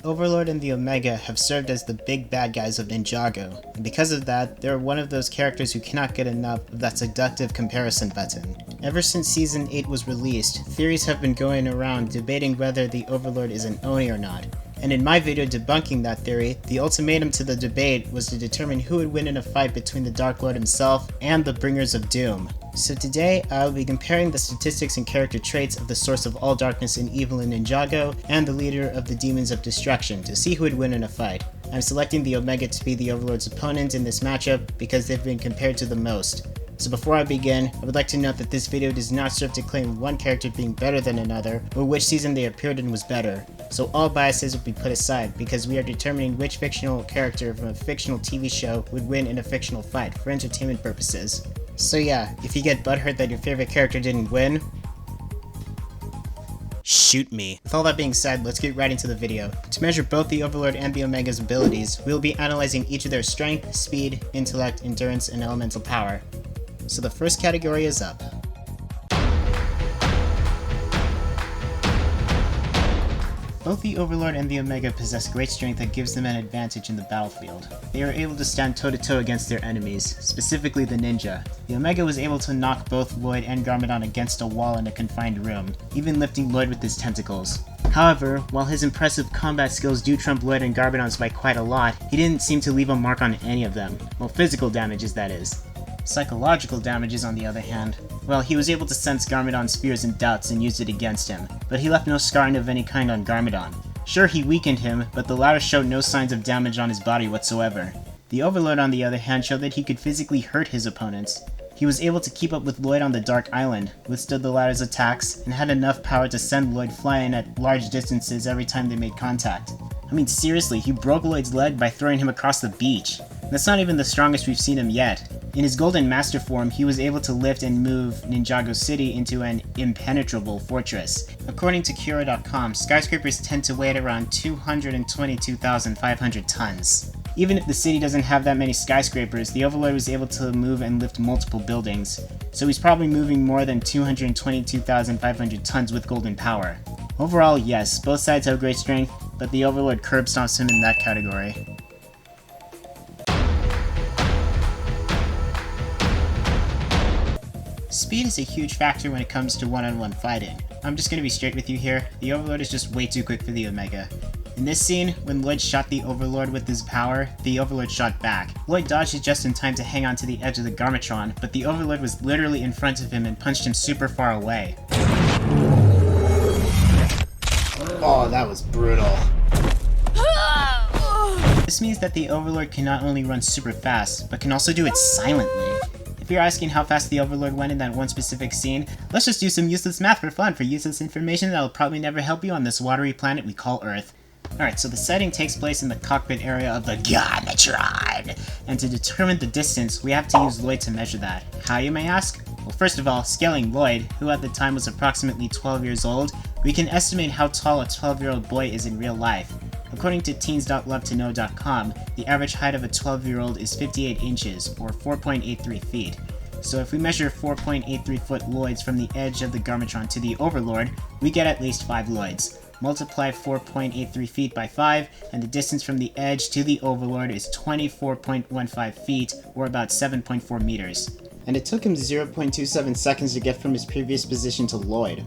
Overlord and the Omega have served as the big bad guys of Ninjago, and because of that, they're one of those characters who cannot get enough of that seductive comparison button. Ever since Season 8 was released, theories have been going around debating whether the Overlord is an Oni or not. And in my video debunking that theory, the ultimatum to the debate was to determine who would win in a fight between the Dark Lord himself and the Bringers of Doom. So today, I will be comparing the statistics and character traits of the source of all darkness and evil in Ninjago and the leader of the Demons of Destruction to see who would win in a fight. I'm selecting the Omega to be the Overlord's opponent in this matchup because they've been compared to the most. So before I begin, I would like to note that this video does not serve to claim one character being better than another, or which season they appeared in was better. So all biases will be put aside, because we are determining which fictional character from a fictional TV show would win in a fictional fight, for entertainment purposes. So yeah, if you get butthurt that your favorite character didn't win, shoot me. With all that being said, let's get right into the video. To measure both the Overlord and the Omega's abilities, we'll be analyzing each of their strength, speed, intellect, endurance, and elemental power. So the first category is up. Both the Overlord and the Omega possess great strength that gives them an advantage in the battlefield. They are able to stand toe-to-toe against their enemies, specifically the ninja. The Omega was able to knock both Lloyd and Garmadon against a wall in a confined room, even lifting Lloyd with his tentacles. However, while his impressive combat skills do trump Lloyd and Garmadon's by quite a lot, he didn't seem to leave a mark on any of them. Well, physical damages, that is. Psychological damages, on the other hand, well, he was able to sense Garmadon's fears and doubts and used it against him, but he left no scarring of any kind on Garmadon. Sure, he weakened him, but the latter showed no signs of damage on his body whatsoever. The Overlord, on the other hand, showed that he could physically hurt his opponents. He was able to keep up with Lloyd on the Dark Island, withstood the latter's attacks, and had enough power to send Lloyd flying at large distances every time they made contact. I mean, seriously, he broke Lloyd's leg by throwing him across the beach. That's not even the strongest we've seen him yet. In his Golden Master form, he was able to lift and move Ninjago City into an impenetrable fortress. According to Cura.com, skyscrapers tend to weigh at around 222,500 tons. Even if the city doesn't have that many skyscrapers, the Overlord was able to move and lift multiple buildings, so he's probably moving more than 222,500 tons with golden power. Overall, yes, both sides have great strength, but the Overlord curb stomps him in that category. Speed is a huge factor when it comes to one-on-one fighting. I'm just gonna be straight with you here, the Overlord is just way too quick for the Omega. In this scene, when Lloyd shot the Overlord with his power, the Overlord shot back. Lloyd dodged it just in time to hang on to the edge of the Garmatron, but the Overlord was literally in front of him and punched him super far away. Oh, that was brutal. This means that the Overlord can not only run super fast, but can also do it silently. If you're asking how fast the Overlord went in that one specific scene, let's just do some useless math for fun for useless information that'll probably never help you on this watery planet we call Earth. Alright, so the setting takes place in the cockpit area of the Garmatron, and to determine the distance, we have to use Lloyd to measure that. How, you may ask? Well, first of all, scaling Lloyd, who at the time was approximately 12 years old, we can estimate how tall a 12-year-old boy is in real life. According to teens.lovetoknow.com, the average height of a 12-year-old is 58 inches, or 4.83 feet. So if we measure 4.83 foot Lloyds from the edge of the Garmatron to the Overlord, we get at least 5 Lloyds. Multiply 4.83 feet by 5, and the distance from the edge to the Overlord is 24.15 feet, or about 7.4 meters. And it took him 0.27 seconds to get from his previous position to Lloyd.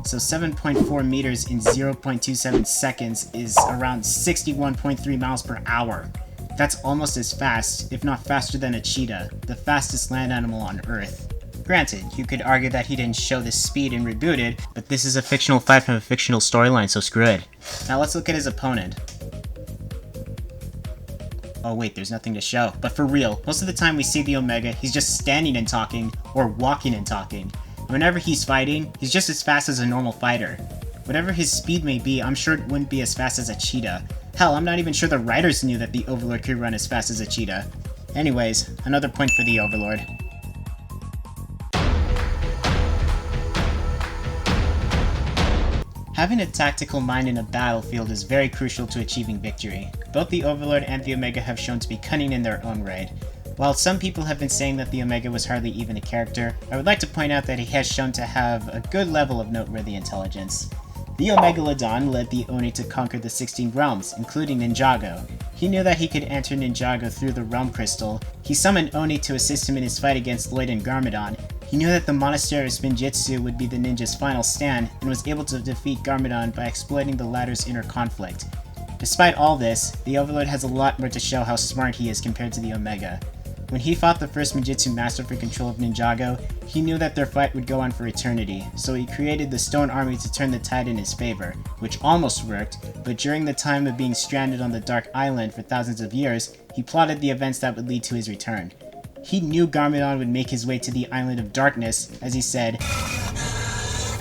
So 7.4 meters in 0.27 seconds is around 61.3 miles per hour. That's almost as fast, if not faster than a cheetah, the fastest land animal on Earth. Granted, you could argue that he didn't show this speed in Rebooted, but this is a fictional fight from a fictional storyline, so screw it. Now let's look at his opponent. Oh wait, there's nothing to show. But for real, most of the time we see the Omega, he's just standing and talking, or walking and talking. Whenever he's fighting, he's just as fast as a normal fighter. Whatever his speed may be, I'm sure it wouldn't be as fast as a cheetah. Hell, I'm not even sure the writers knew that the Overlord could run as fast as a cheetah. Anyways, another point for the Overlord. Having a tactical mind in a battlefield is very crucial to achieving victory. Both the Overlord and the Omega have shown to be cunning in their own right. While some people have been saying that the Omega was hardly even a character, I would like to point out that he has shown to have a good level of noteworthy intelligence. The Omegalodon led the Oni to conquer the 16 realms, including Ninjago. He knew that he could enter Ninjago through the Realm Crystal. He summoned Oni to assist him in his fight against Lloyd and Garmadon. He knew that the Monastery of Spinjitzu would be the ninja's final stand, and was able to defeat Garmadon by exploiting the latter's inner conflict. Despite all this, the Overlord has a lot more to show how smart he is compared to the Omega. When he fought the first Manjitsu Master for control of Ninjago, he knew that their fight would go on for eternity, so he created the Stone Army to turn the tide in his favor, which almost worked, but during the time of being stranded on the Dark Island for thousands of years, he plotted the events that would lead to his return. He knew Garmadon would make his way to the Island of Darkness, as he said,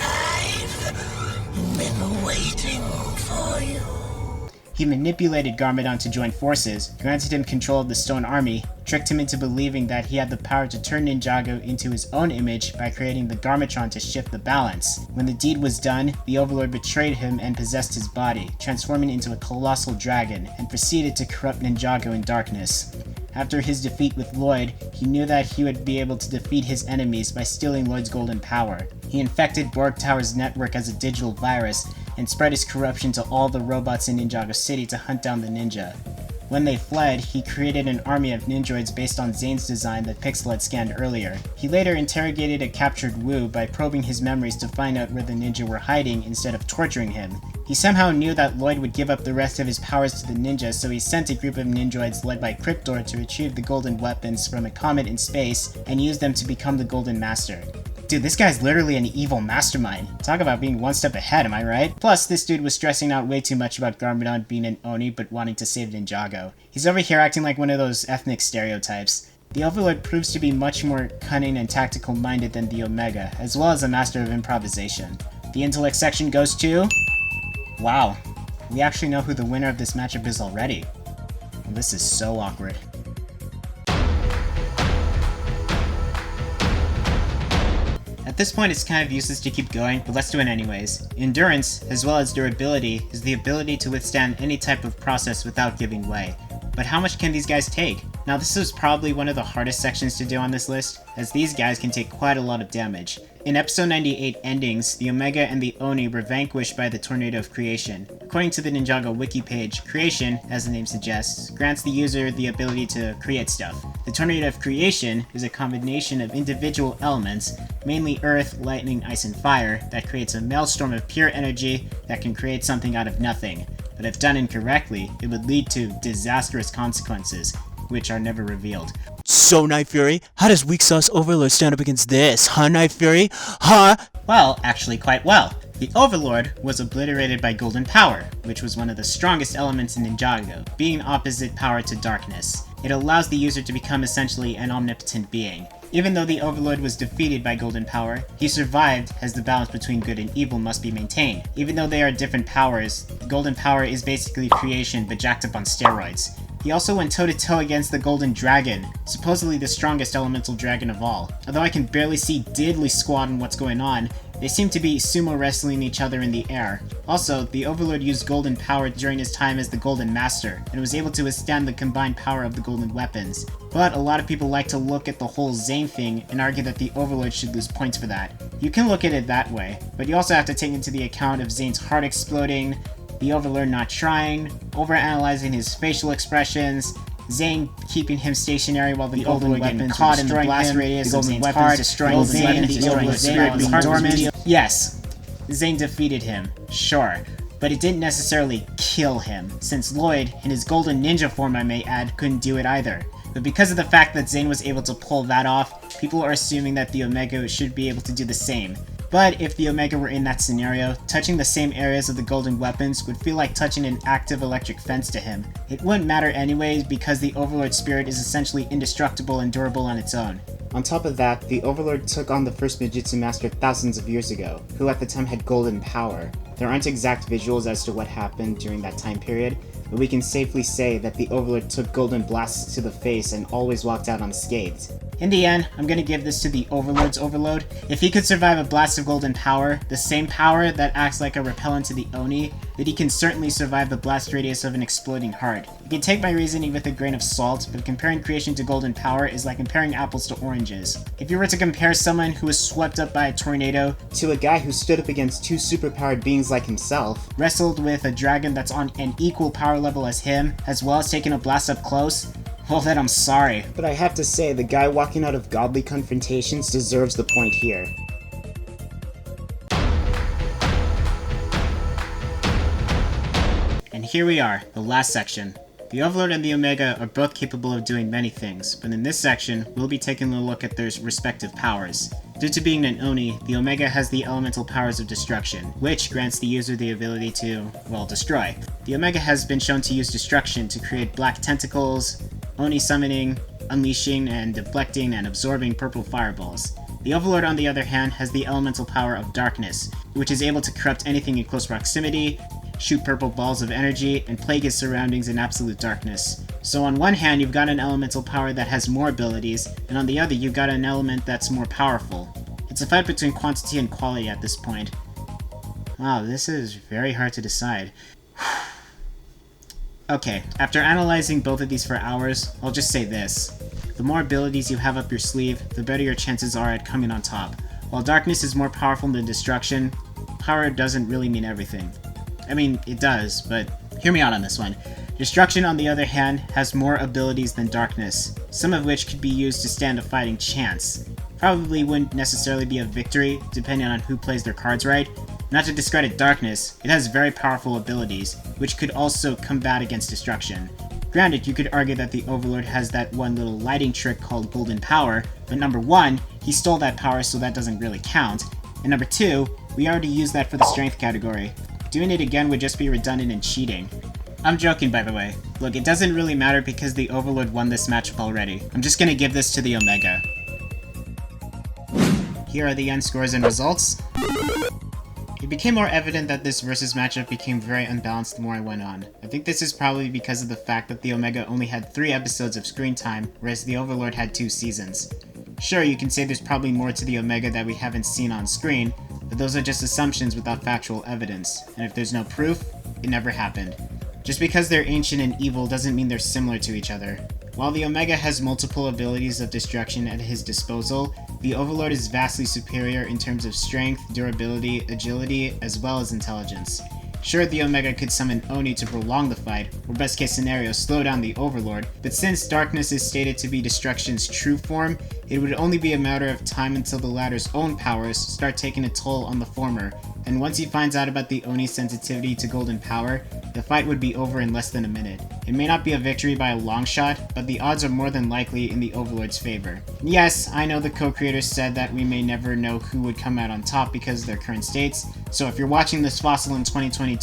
"I've been waiting for you." He manipulated Garmadon to join forces, granted him control of the Stone Army, tricked him into believing that he had the power to turn Ninjago into his own image by creating the Garmatron to shift the balance. When the deed was done, the Overlord betrayed him and possessed his body, transforming into a colossal dragon, and proceeded to corrupt Ninjago in darkness. After his defeat with Lloyd, he knew that he would be able to defeat his enemies by stealing Lloyd's golden power. He infected Borg Tower's network as a digital virus, and spread his corruption to all the robots in Ninjago City to hunt down the ninja. When they fled, he created an army of ninjoids based on Zane's design that Pixel had scanned earlier. He later interrogated a captured Wu by probing his memories to find out where the ninja were hiding instead of torturing him. He somehow knew that Lloyd would give up the rest of his powers to the ninja, so he sent a group of ninjoids led by Cryptor to retrieve the golden weapons from a comet in space and use them to become the Golden Master. Dude, this guy's literally an evil mastermind. Talk about being one step ahead, am I right? Plus, this dude was stressing out way too much about Garmadon being an Oni but wanting to save Ninjago. He's over here acting like one of those ethnic stereotypes. The Overlord proves to be much more cunning and tactical minded than the Omega, as well as a master of improvisation. The intellect section goes to... Wow, we actually know who the winner of this matchup is already. This is so awkward. At this point, it's kind of useless to keep going, but let's do it anyways. Endurance, as well as durability, is the ability to withstand any type of process without giving way. But how much can these guys take? Now, this is probably one of the hardest sections to do on this list, as these guys can take quite a lot of damage. In episode 98 Endings, the Omega and the Oni were vanquished by the Tornado of Creation. According to the Ninjago wiki page, Creation, as the name suggests, grants the user the ability to create stuff. The Tornado of Creation is a combination of individual elements, mainly earth, lightning, ice, and fire, that creates a maelstrom of pure energy that can create something out of nothing. But if done incorrectly, it would lead to disastrous consequences, which are never revealed. So, Night Fury, how does weak sauce Overlord stand up against this, huh, Night Fury? Huh? Well, actually quite well. The Overlord was obliterated by Golden Power, which was one of the strongest elements in Ninjago, being opposite power to darkness. It allows the user to become essentially an omnipotent being. Even though the Overlord was defeated by Golden Power, he survived as the balance between good and evil must be maintained. Even though they are different powers, Golden Power is basically creation but jacked up on steroids. He also went toe-to-toe against the Golden Dragon, supposedly the strongest elemental dragon of all. Although I can barely see diddly squat on what's going on, they seem to be sumo wrestling each other in the air. Also, the Overlord used Golden Power during his time as the Golden Master, and was able to withstand the combined power of the Golden Weapons. But a lot of people like to look at the whole Zane thing and argue that the Overlord should lose points for that. You can look at it that way, but you also have to take into the account of Zane's heart exploding, the Overlord not trying, overanalyzing his facial expressions, Zane keeping him stationary while the Golden Weapons caught in the blast radius, the Golden Weapons destroying Zane, the Overlord's spirit being dormant. Yes, Zane defeated him, sure, but it didn't necessarily kill him, since Lloyd, in his golden ninja form I may add, couldn't do it either. But because of the fact that Zane was able to pull that off, people are assuming that the Omega should be able to do the same. But if the Omega were in that scenario, touching the same areas of the golden weapons would feel like touching an active electric fence to him. It wouldn't matter anyways because the Overlord spirit is essentially indestructible and durable on its own. On top of that, the Overlord took on the first Manjitsu Master thousands of years ago, who at the time had golden power. There aren't exact visuals as to what happened during that time period, but we can safely say that the Overlord took golden blasts to the face and always walked out unscathed. In the end, I'm gonna give this to the Overlord's Overload. If he could survive a blast of golden power, the same power that acts like a repellent to the Oni, then he can certainly survive the blast radius of an exploding heart. You can take my reasoning with a grain of salt, but comparing creation to golden power is like comparing apples to oranges. If you were to compare someone who was swept up by a tornado to a guy who stood up against two superpowered beings like himself, wrestled with a dragon that's on an equal power level as him, as well as taking a blast up close, well then I'm sorry. But I have to say, the guy walking out of godly confrontations deserves the point here. And here we are, the last section. The Overlord and the Omega are both capable of doing many things, but in this section, we'll be taking a look at their respective powers. Due to being an Oni, the Omega has the elemental powers of destruction, which grants the user the ability to, well, destroy. The Omega has been shown to use destruction to create black tentacles, Oni summoning, unleashing, and deflecting and absorbing purple fireballs. The Overlord, on the other hand, has the elemental power of darkness, which is able to corrupt anything in close proximity, shoot purple balls of energy, and plague his surroundings in absolute darkness. So on one hand, you've got an elemental power that has more abilities, and on the other, you've got an element that's more powerful. It's a fight between quantity and quality at this point. Wow, this is very hard to decide. Okay, after analyzing both of these for hours, I'll just say this. The more abilities you have up your sleeve, the better your chances are at coming on top. While darkness is more powerful than destruction, power doesn't really mean everything. I mean, it does, but hear me out on this one. Destruction, on the other hand, has more abilities than darkness, some of which could be used to stand a fighting chance. Probably wouldn't necessarily be a victory, depending on who plays their cards right. Not to discredit darkness, it has very powerful abilities, which could also combat against destruction. Granted, you could argue that the Overlord has that one little lighting trick called golden power, but number one, he stole that power so that doesn't really count, and number two, we already used that for the strength category. Doing it again would just be redundant and cheating. I'm joking, by the way. Look, it doesn't really matter because the Overlord won this matchup already. I'm just gonna give this to the Omega. Here are the end scores and results. It became more evident that this versus matchup became very unbalanced the more I went on. I think this is probably because of the fact that the Omega only had 3 episodes of screen time, whereas the Overlord had 2 seasons. Sure, you can say there's probably more to the Omega that we haven't seen on screen, but those are just assumptions without factual evidence, and if there's no proof, it never happened. Just because they're ancient and evil doesn't mean they're similar to each other. While the Omega has multiple abilities of destruction at his disposal, the Overlord is vastly superior in terms of strength, durability, agility, as well as intelligence. Sure, the Omega could summon Oni to prolong the fight, or best case scenario, slow down the Overlord, but since darkness is stated to be destruction's true form, it would only be a matter of time until the latter's own powers start taking a toll on the former, and once he finds out about the Oni's sensitivity to golden power, the fight would be over in less than a minute. It may not be a victory by a long shot, but the odds are more than likely in the Overlord's favor. Yes, I know the co-creators said that we may never know who would come out on top because of their current states, so if you're watching this fossil in 2022,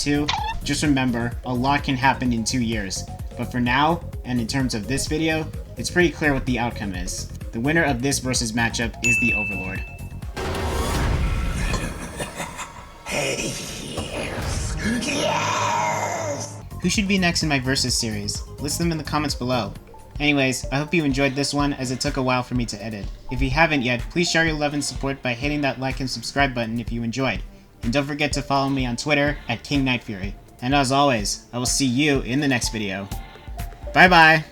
just remember, a lot can happen in 2 years. But for now, and in terms of this video, it's pretty clear what the outcome is. The winner of this versus matchup is the Overlord. Yes! Who should be next in my versus series? List them in the comments below. Anyways, I hope you enjoyed this one as it took a while for me to edit. If you haven't yet, please show your love and support by hitting that like and subscribe button if you enjoyed. And don't forget to follow me on Twitter at King Nightfury. And as always, I will see you in the next video. Bye bye!